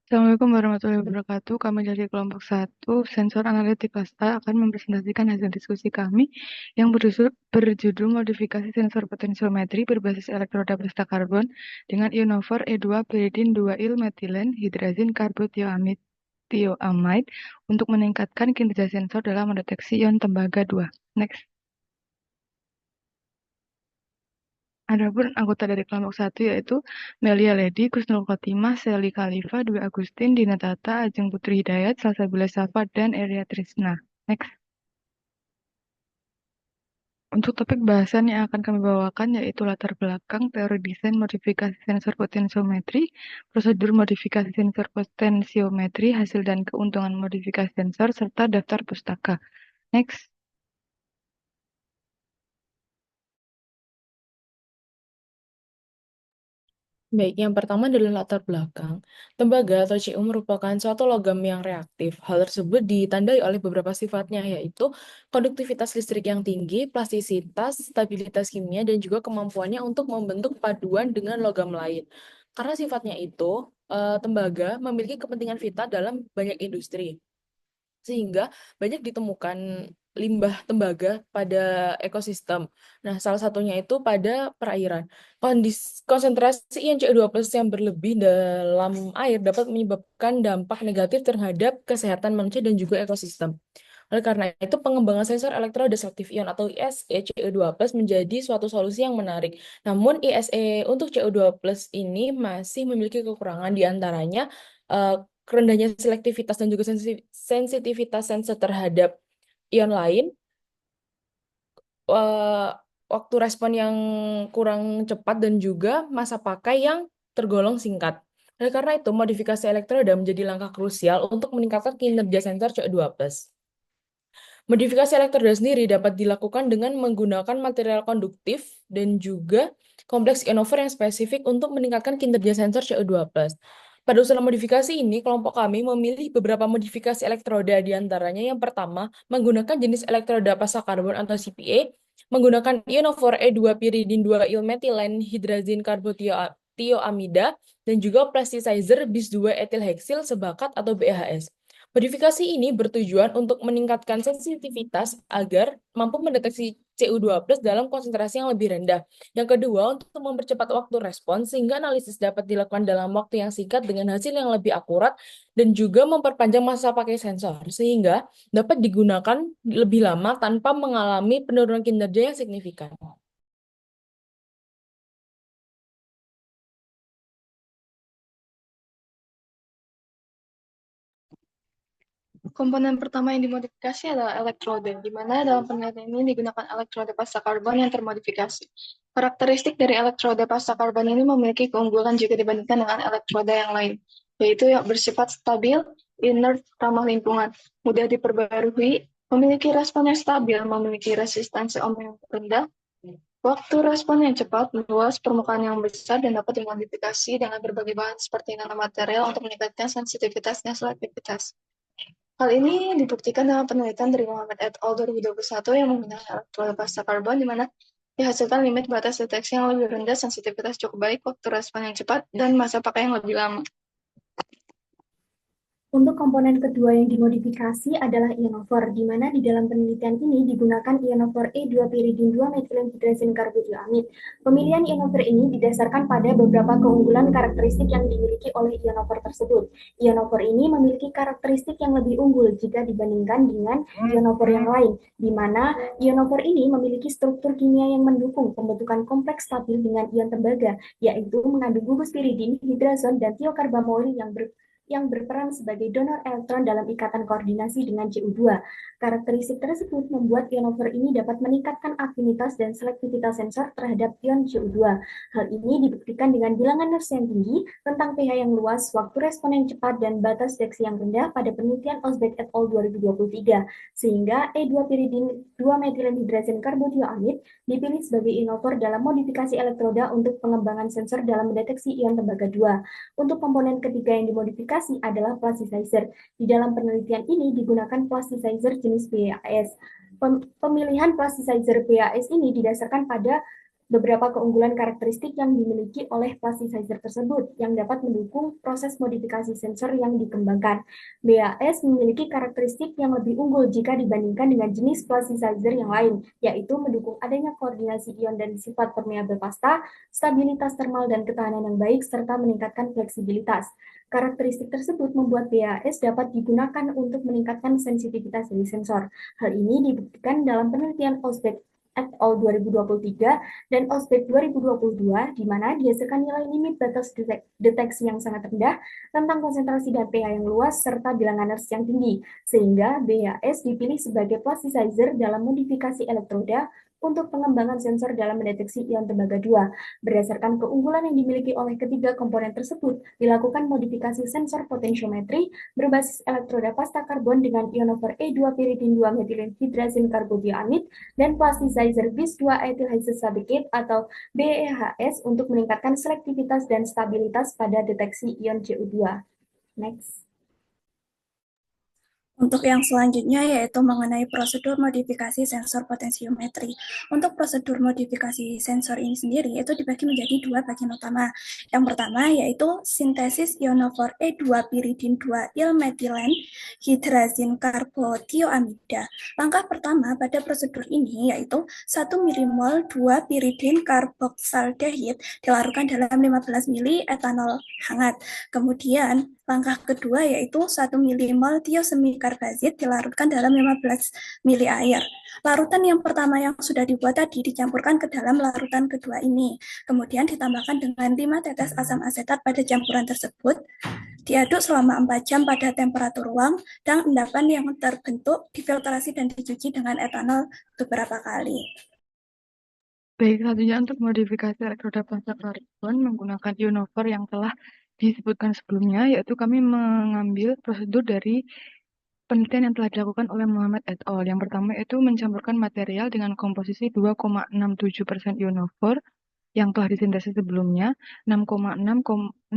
Assalamualaikum warahmatullahi wabarakatuh. Kami dari kelompok 1, Sensor Analitik kelas A akan mempresentasikan hasil diskusi kami yang berjudul modifikasi sensor potensiometri berbasis elektroda pasta karbon dengan ionofor E2 pyridin 2-il metilen hidrazin karbotioamid tioamide untuk meningkatkan kinerja sensor dalam mendeteksi ion tembaga 2. Next. Adapun anggota dari kelompok 1 yaitu Melia Ledi, Kusnul Khotimah, Sally Khalifa, Dwi Agustin, Dina Tata, Ajeng Putri Hidayat, Salsabila Safa, dan Eria Trisna. Next. Untuk topik bahasan yang akan kami bawakan yaitu latar belakang, teori desain modifikasi sensor potensiometri, prosedur modifikasi sensor potensiometri, hasil dan keuntungan modifikasi sensor, serta daftar pustaka. Next. Baik, yang pertama adalah latar belakang. Tembaga atau CU merupakan suatu logam yang reaktif. Hal tersebut ditandai oleh beberapa sifatnya, yaitu konduktivitas listrik yang tinggi, plastisitas, stabilitas kimia, dan juga kemampuannya untuk membentuk paduan dengan logam lain. Karena sifatnya itu, tembaga memiliki kepentingan vital dalam banyak industri, sehingga banyak ditemukan limbah tembaga pada ekosistem. Nah, salah satunya itu pada perairan. Konsentrasi ion CO2+ yang berlebih dalam air dapat menyebabkan dampak negatif terhadap kesehatan manusia dan juga ekosistem. Oleh karena itu, pengembangan sensor elektrodestruktif ion atau ISE CO2+ menjadi suatu solusi yang menarik. Namun, ISE untuk CO2+ ini masih memiliki kekurangan, di antaranya eh, rendahnya selektivitas dan juga sensitivitas sensor terhadap ion lain, eh, waktu respon yang kurang cepat, dan juga masa pakai yang tergolong singkat. Oleh karena itu, modifikasi elektroda menjadi langkah krusial untuk meningkatkan kinerja sensor CO2+. Modifikasi elektroda sendiri dapat dilakukan dengan menggunakan material konduktif dan juga kompleks ionofor yang spesifik untuk meningkatkan kinerja sensor CO2+. Pada usulan modifikasi ini, kelompok kami memilih beberapa modifikasi elektroda, di antaranya yang pertama, menggunakan jenis elektroda pasta karbon atau CPA, menggunakan ionofor E2 piridin 2-il metilen hidrazin karbotioamida, dan juga plasticizer bis 2 etil heksil sebakat atau BHS. Modifikasi ini bertujuan untuk meningkatkan sensitivitas agar mampu mendeteksi CU2+ dalam konsentrasi yang lebih rendah. Yang kedua, untuk mempercepat waktu respons sehingga analisis dapat dilakukan dalam waktu yang singkat dengan hasil yang lebih akurat, dan juga memperpanjang masa pakai sensor sehingga dapat digunakan lebih lama tanpa mengalami penurunan kinerja yang signifikan. Komponen pertama yang dimodifikasi adalah elektroda, di mana dalam penelitian ini digunakan elektroda pasta karbon yang termodifikasi. Karakteristik dari elektroda pasta karbon ini memiliki keunggulan jika dibandingkan dengan elektroda yang lain, yaitu yang bersifat stabil, inert, ramah lingkungan, mudah diperbarui, memiliki respon yang stabil, memiliki resistansi ohm yang rendah, waktu respon yang cepat, luas, permukaan yang besar, dan dapat dimodifikasi dengan berbagai bahan seperti nanomaterial untuk meningkatkan sensitivitas dan selektivitas. Hal ini dibuktikan dalam penelitian dari Muhammad et al. 2021 yang menggunakan elektroda pasta karbon, di mana dihasilkan limit batas deteksi yang lebih rendah, sensitivitas cukup baik, waktu respon yang cepat, dan masa pakai yang lebih lama. Untuk komponen kedua yang dimodifikasi adalah ionofor, di mana di dalam penelitian ini digunakan ionofor E2 piridin 2 metilen hidrazin karbotioamid. Pemilihan ionofor ini didasarkan pada beberapa keunggulan karakteristik yang dimiliki oleh ionofor tersebut. Ionofor ini memiliki karakteristik yang lebih unggul jika dibandingkan dengan ionofor yang lain, di mana ionofor ini memiliki struktur kimia yang mendukung pembentukan kompleks stabil dengan ion tembaga, yaitu mengandung gugus piridin, hidrazon, dan tiokarbamoil yang berperan sebagai donor elektron dalam ikatan koordinasi dengan CU2. Karakteristik tersebut membuat ionofor ini dapat meningkatkan afinitas dan selektivitas sensor terhadap ion CU2. Hal ini dibuktikan dengan bilangan Nernst yang tinggi, rentang pH yang luas, waktu respon yang cepat, dan batas deteksi yang rendah pada penelitian Osbeck et al. 2023, sehingga E2 piridin 2 metilen hidrazin karbotioamid dipilih sebagai ionofor dalam modifikasi elektroda untuk pengembangan sensor dalam mendeteksi ion tembaga 2. Untuk komponen ketiga yang dimodifikasi adalah plasticizer. Di dalam penelitian ini digunakan plasticizer jenis PAS. Pemilihan plasticizer PAS ini didasarkan pada Beberapa keunggulan karakteristik yang dimiliki oleh plasticizer tersebut yang dapat mendukung proses modifikasi sensor yang dikembangkan. BAS memiliki karakteristik yang lebih unggul jika dibandingkan dengan jenis plasticizer yang lain, yaitu mendukung adanya koordinasi ion dan sifat permeabel pasta, stabilitas termal dan ketahanan yang baik, serta meningkatkan fleksibilitas. Karakteristik tersebut membuat BAS dapat digunakan untuk meningkatkan sensitivitas dari sensor. Hal ini dibuktikan dalam penelitian Osbeck et al. 2023 dan Osbeck 2022, di mana dihasilkan nilai limit batas deteksi yang sangat rendah, tentang konsentrasi dan pH yang luas, serta bilangan Hertz yang tinggi, sehingga BAS dipilih sebagai plasticizer dalam modifikasi elektroda untuk pengembangan sensor dalam mendeteksi ion tembaga 2. Berdasarkan keunggulan yang dimiliki oleh ketiga komponen tersebut, dilakukan modifikasi sensor potentiometri berbasis elektroda pasta karbon dengan ionover E2-piridin 2-methylhydrazine karbodiamid dan plasticizer bis 2-ethyl hexacetabecate atau BEHS untuk meningkatkan selektivitas dan stabilitas pada deteksi ion CO2. Next. Untuk yang selanjutnya yaitu mengenai prosedur modifikasi sensor potensiometri. Untuk prosedur modifikasi sensor ini sendiri itu dibagi menjadi dua bagian utama. Yang pertama yaitu sintesis ionofor E2-piridin 2-il-metilen hidrazin karbotioamida. Langkah pertama pada prosedur ini yaitu 1 milimol 2-piridin karboksaldehid dilarutkan dalam 15 ml etanol hangat. Kemudian langkah kedua yaitu 1 milimol tiosemikarbazid dilarutkan dalam 15 ml air. Larutan yang pertama yang sudah dibuat tadi dicampurkan ke dalam larutan kedua ini. Kemudian ditambahkan dengan 5 tetes asam asetat pada campuran tersebut. Diaduk selama 4 jam pada temperatur ruang dan endapan yang terbentuk difiltrasi dan dicuci dengan etanol beberapa kali. Baik, selanjutnya untuk modifikasi elektroda pasta karbon menggunakan ionover yang telah disebutkan sebelumnya, yaitu kami mengambil prosedur dari penelitian yang telah dilakukan oleh Muhammad et al. Yang pertama itu mencampurkan material dengan komposisi 2,67% ionover yang telah disintesis sebelumnya, 66,79%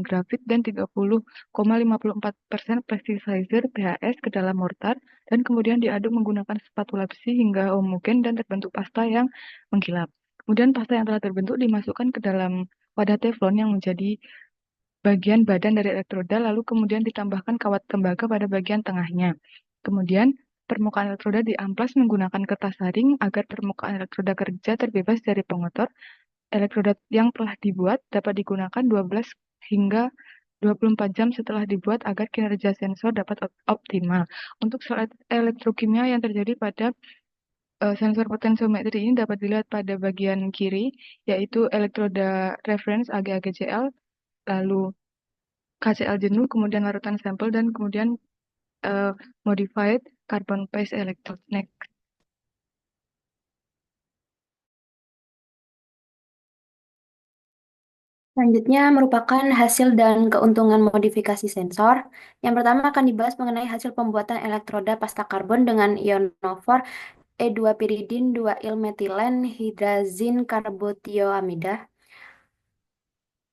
grafit, dan 30,54% plasticizer BHS ke dalam mortar, dan kemudian diaduk menggunakan spatula besi hingga homogen dan terbentuk pasta yang mengkilap. Kemudian pasta yang telah terbentuk dimasukkan ke dalam wadah teflon yang menjadi bagian badan dari elektroda, lalu kemudian ditambahkan kawat tembaga pada bagian tengahnya. Kemudian permukaan elektroda diamplas menggunakan kertas saring agar permukaan elektroda kerja terbebas dari pengotor. Elektroda yang telah dibuat dapat digunakan 12 hingga 24 jam setelah dibuat agar kinerja sensor dapat optimal. Untuk soal elektrokimia yang terjadi pada sensor potensiometri ini dapat dilihat pada bagian kiri, yaitu elektroda reference AG-AGCL, lalu KCl jenuh, kemudian larutan sampel, dan kemudian modified carbon paste electrode. Next. Selanjutnya merupakan hasil dan keuntungan modifikasi sensor. Yang pertama akan dibahas mengenai hasil pembuatan elektroda pasta karbon dengan ionofor E2-piridin 2-il-metilen hidrazin karbotioamida.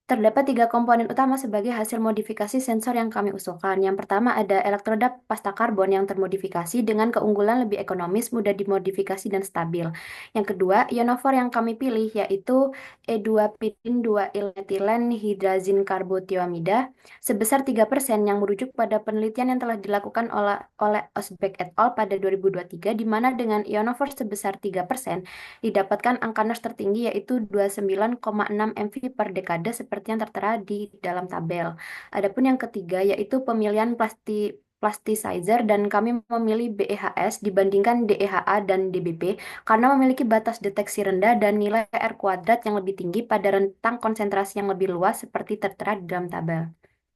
Terdapat 3 komponen utama sebagai hasil modifikasi sensor yang kami usulkan. Yang pertama ada elektroda pasta karbon yang termodifikasi dengan keunggulan lebih ekonomis, mudah dimodifikasi, dan stabil. Yang kedua, ionofor yang kami pilih yaitu E2-piridin 2-il-metilen hidrazin karbotioamida sebesar 3% yang merujuk pada penelitian yang telah dilakukan oleh Osbeck et al. Pada 2023, di mana dengan ionofor sebesar 3% didapatkan angka NOS tertinggi yaitu 29,6 mV per dekade seperti yang tertera di dalam tabel. Adapun yang ketiga yaitu pemilihan plasticizer, dan kami memilih BEHS dibandingkan DEHA dan DBP karena memiliki batas deteksi rendah dan nilai R kuadrat yang lebih tinggi pada rentang konsentrasi yang lebih luas seperti tertera di dalam tabel.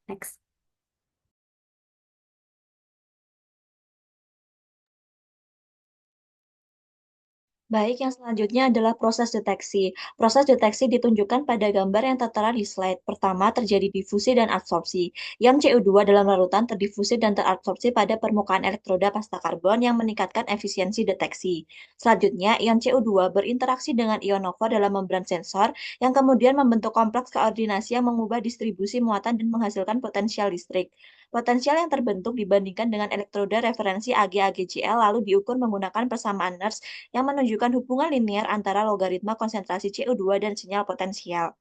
Next. Baik, yang selanjutnya adalah proses deteksi. Proses deteksi ditunjukkan pada gambar yang tertera di slide. Pertama, terjadi difusi dan absorpsi. Ion CO2 dalam larutan terdifusi dan terabsorpsi pada permukaan elektroda pasta karbon yang meningkatkan efisiensi deteksi. Selanjutnya, ion CO2 berinteraksi dengan ionofor dalam membran sensor yang kemudian membentuk kompleks koordinasi yang mengubah distribusi muatan dan menghasilkan potensial listrik. Potensial yang terbentuk dibandingkan dengan elektroda referensi Ag-AgCl lalu diukur menggunakan persamaan Nernst yang menunjukkan hubungan linear antara logaritma konsentrasi CO2 dan sinyal potensial.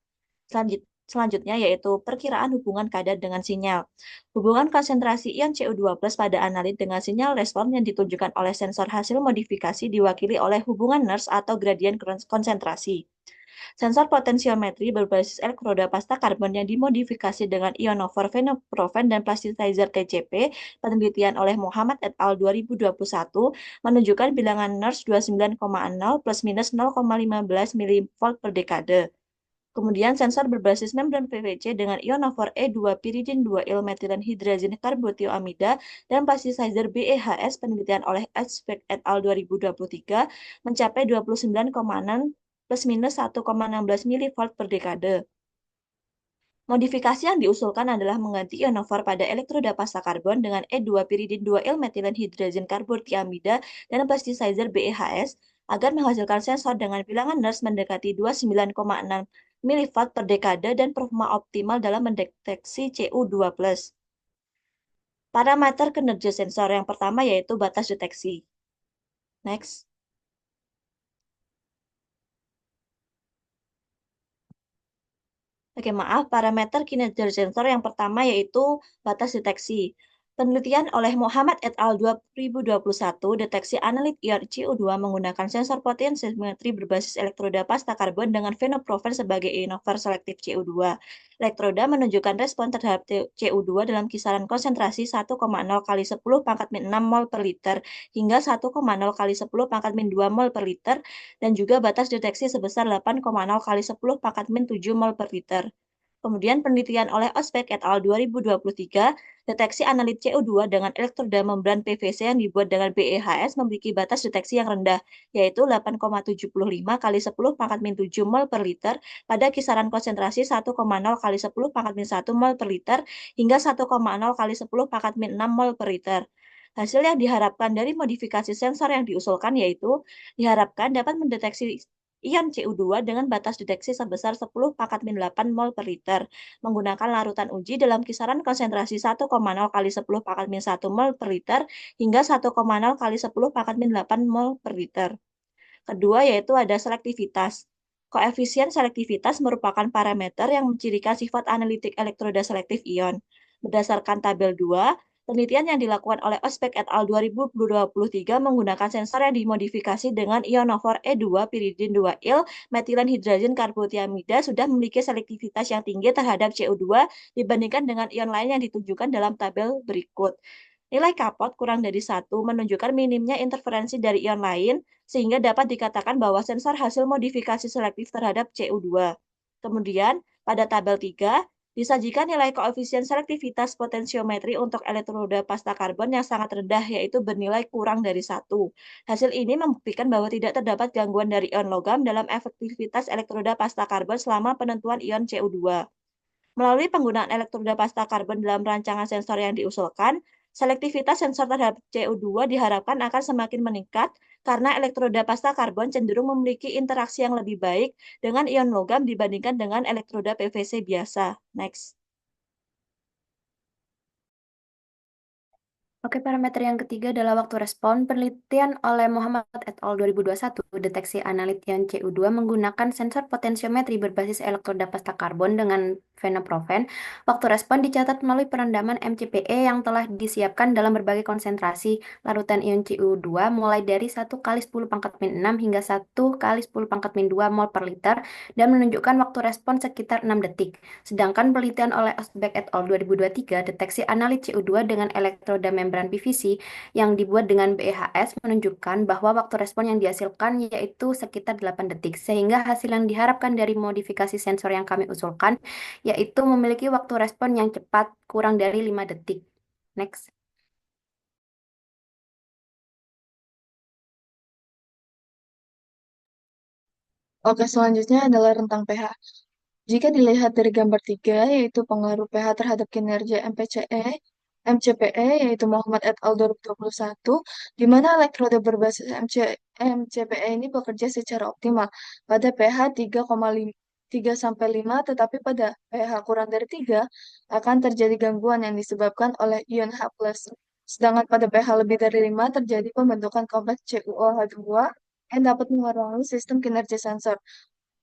Selanjutnya yaitu perkiraan hubungan kadar dengan sinyal. Hubungan konsentrasi ion CO2+ pada analit dengan sinyal respon yang ditunjukkan oleh sensor hasil modifikasi diwakili oleh hubungan Nernst atau gradien konsentrasi. Sensor potensiometri berbasis elektroda pasta karbon yang dimodifikasi dengan ionofor fenoprofen dan plasticizer TCP, penelitian oleh Muhammad et al. 2021, menunjukkan bilangan Nernst 29,0 plus minus 0,15 mV per dekade. Kemudian sensor berbasis membran PVC dengan ionofor E2-piridin 2-il metilen hidrazin karbotioamida dan plasticizer BeHS, penelitian oleh Esbeck et al. 2023, mencapai 29,6 plus minus 1,16 mV per dekade. Modifikasi yang diusulkan adalah mengganti ionofor pada elektroda pasta karbon dengan E2-piridin 2-il metilen hidrazin karbotioamida dan plasticizer BeHS agar menghasilkan sensor dengan bilangan Nernst mendekati 29,6 mV per dekade dan performa optimal dalam mendeteksi CO2+. Parameter kinerja sensor yang pertama yaitu batas deteksi. Next. Oke, maaf, parameter kinerja sensor yang pertama yaitu batas deteksi. Penelitian oleh Muhammad et al. 2021, deteksi analit ion CO2 menggunakan sensor potensiometri berbasis elektroda pasta karbon dengan fenoprofen sebagai ionofor selektif CO2. Elektroda menunjukkan respon terhadap CO2 dalam kisaran konsentrasi 1,0 kali 10 pangkat min 6 mol per liter hingga 1,0 kali 10 pangkat min 2 mol per liter dan juga batas deteksi sebesar 8,0 kali 10 pangkat min 7 mol per liter. Kemudian penelitian oleh Osbeck et al. 2023, deteksi analit CO2 dengan elektroda membran PVC yang dibuat dengan BeHS memiliki batas deteksi yang rendah, yaitu 8,75 kali 10 pangkat min 7 mol per liter pada kisaran konsentrasi 1,0 kali 10 pangkat min 1 mol per liter hingga 1,0 kali 10 pangkat min 6 mol per liter. Hasil yang diharapkan dari modifikasi sensor yang diusulkan yaitu diharapkan dapat mendeteksi ion CO2 dengan batas deteksi sebesar 10 pangkat min 8 mol per liter, menggunakan larutan uji dalam kisaran konsentrasi 1,0 kali 10 pangkat min 1 mol per liter hingga 1,0 kali 10 pangkat min 8 mol per liter. Kedua yaitu ada selektivitas. Koefisien selektivitas merupakan parameter yang mencirikan sifat analitik elektroda selektif ion. Berdasarkan tabel 2, penelitian yang dilakukan oleh Osbeck et al. 2023 menggunakan sensor yang dimodifikasi dengan ionofor E2-piridin 2-il metilen hidrazin karbotioamida sudah memiliki selektivitas yang tinggi terhadap CO2 dibandingkan dengan ion lain yang ditunjukkan dalam tabel berikut. Nilai kapot kurang dari 1 menunjukkan minimnya interferensi dari ion lain, sehingga dapat dikatakan bahwa sensor hasil modifikasi selektif terhadap CO2. Kemudian, pada tabel 3, disajikan nilai koefisien selektivitas potensiometri untuk elektroda pasta karbon yang sangat rendah, yaitu bernilai kurang dari 1. Hasil ini membuktikan bahwa tidak terdapat gangguan dari ion logam dalam efektivitas elektroda pasta karbon selama penentuan ion CO2. Melalui penggunaan elektroda pasta karbon dalam rancangan sensor yang diusulkan, selektivitas sensor terhadap CO2 diharapkan akan semakin meningkat karena elektroda pasta karbon cenderung memiliki interaksi yang lebih baik dengan ion logam dibandingkan dengan elektroda PVC biasa. Next. Oke, parameter yang ketiga adalah waktu respon. Penelitian oleh Muhammad et al. 2021, deteksi analit ion CO2 menggunakan sensor potensiometri berbasis elektroda pasta karbon dengan fenoprofen. Waktu respon dicatat melalui perendaman MCPE yang telah disiapkan dalam berbagai konsentrasi larutan ion CO2 mulai dari 1 kali 10 pangkat min 6 hingga 1 kali 10 pangkat min 2 mol per liter dan menunjukkan waktu respon sekitar 6 detik. Sedangkan penelitian oleh Osbeck et al. 2023, deteksi analit CO2 dengan elektroda membran PVC yang dibuat dengan BeHS menunjukkan bahwa waktu respon yang dihasilkan yaitu sekitar 8 detik, sehingga hasil yang diharapkan dari modifikasi sensor yang kami usulkan yaitu memiliki waktu respon yang cepat kurang dari 5 detik. Next. Oke, selanjutnya adalah rentang pH. Jika dilihat dari gambar 3, yaitu pengaruh pH terhadap kinerja MCPE, yaitu Muhammad et al. 2021, di mana elektroda berbasis MCPE ini bekerja secara optimal pada pH 3,5 3-5, tetapi pada pH kurang dari 3 akan terjadi gangguan yang disebabkan oleh ion H+. Sedangkan pada pH lebih dari 5 terjadi pembentukan kompleks CuOH2 yang dapat mengurangi sistem kinerja sensor.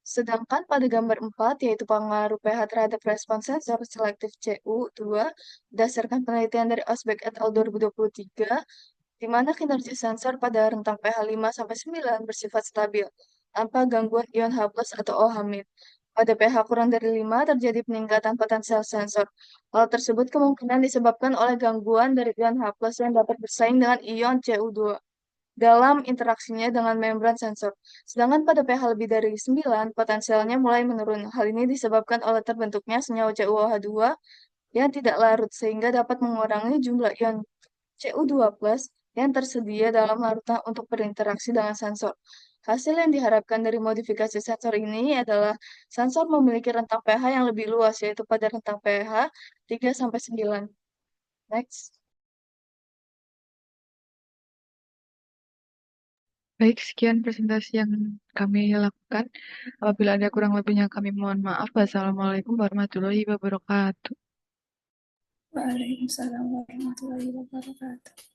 Sedangkan pada gambar 4, yaitu pengaruh pH terhadap respons sensor selektif CU2, berdasarkan penelitian dari Osbeck et al. 2023, di mana kinerja sensor pada rentang pH 5-9 bersifat stabil, tanpa gangguan ion H+ atau OH-. Pada pH kurang dari 5 terjadi peningkatan potensial sensor. Hal tersebut kemungkinan disebabkan oleh gangguan dari ion H+ yang dapat bersaing dengan ion Cu2 dalam interaksinya dengan membran sensor. Sedangkan pada pH lebih dari 9, potensialnya mulai menurun. Hal ini disebabkan oleh terbentuknya senyawa CuOH2 yang tidak larut, sehingga dapat mengurangi jumlah ion Cu2+ yang tersedia dalam larutan untuk berinteraksi dengan sensor. Hasil yang diharapkan dari modifikasi sensor ini adalah sensor memiliki rentang pH yang lebih luas, yaitu pada rentang pH 3-9. Next. Baik, sekian presentasi yang kami lakukan. Apabila ada kurang lebihnya kami mohon maaf. Wassalamualaikum warahmatullahi wabarakatuh. Waalaikumsalam warahmatullahi wabarakatuh.